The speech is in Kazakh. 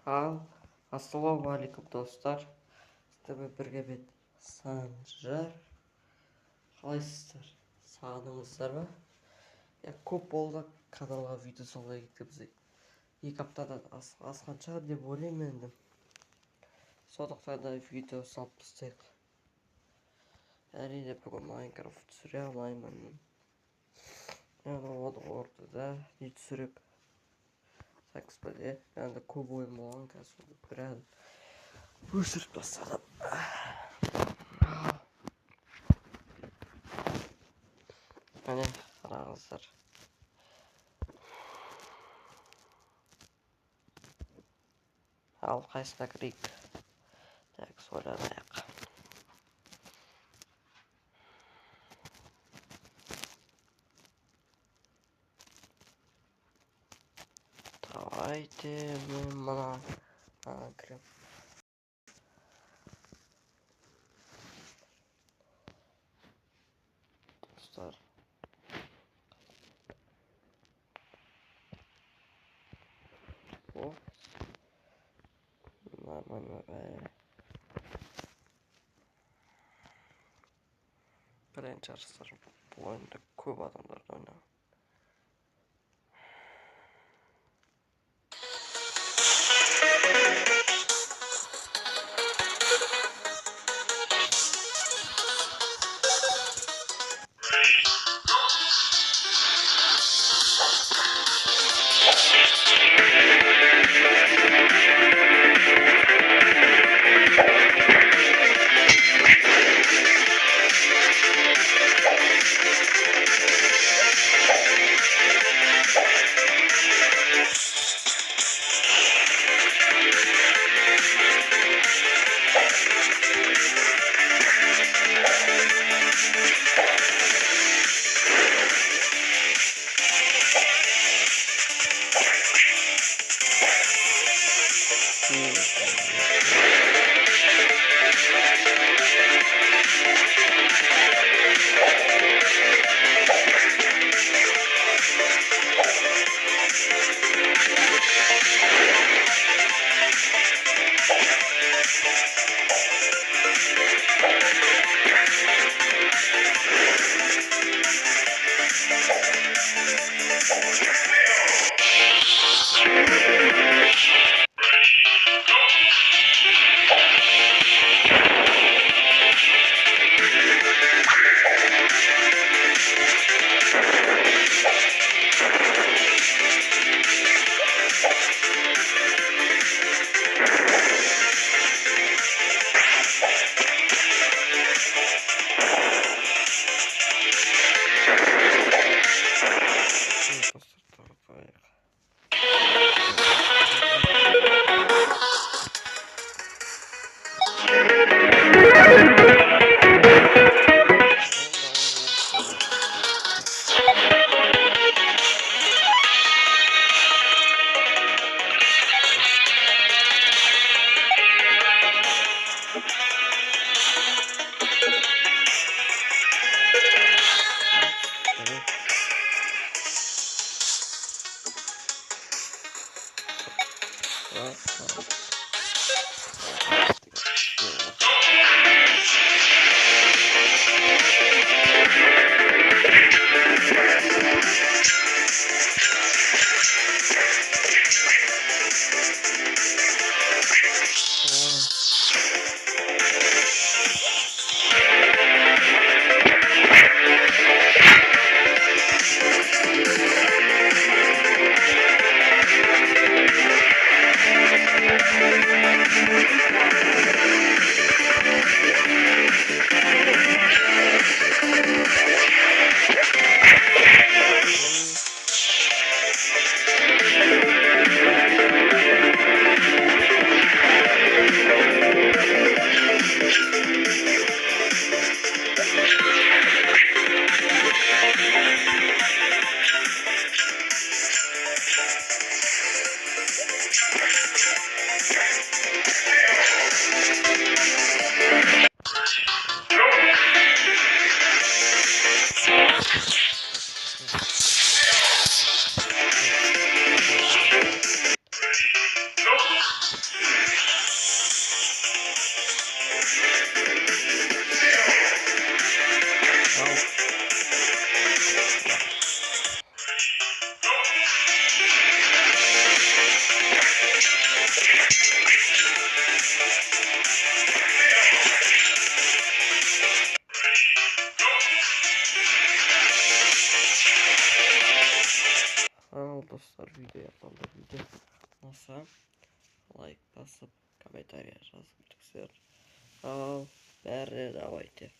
Ал, ассалаумағалейкум достар. Сіздермен бірге мен Санжар. Қалайсыздар? Сағыныңыздар ма? Көп болды каналға видео салмай кеткенімізге. 2 аптадан асқан шығар деп ойлаймын енді. Сондықтан да видео салып тастайық. Әрине бүгін Майнкрафт түсіре алмаймын. Оны ортада не түсіріп. Сәкіспәде. Енді көп ойым болған қазір бірән өшіріп тастадым. Міне қараңыздар. Ал қайсына кірейік. Так, ойланайық. Давайте мен мына кірем. Достар. О. Нормально. Бірінші жарыстар бұл ойында көп адамдарды ойнаған. аяқтан да видео ұнаса лайк басып комментария жазып жүрсіздер. Ал бәрі давайте.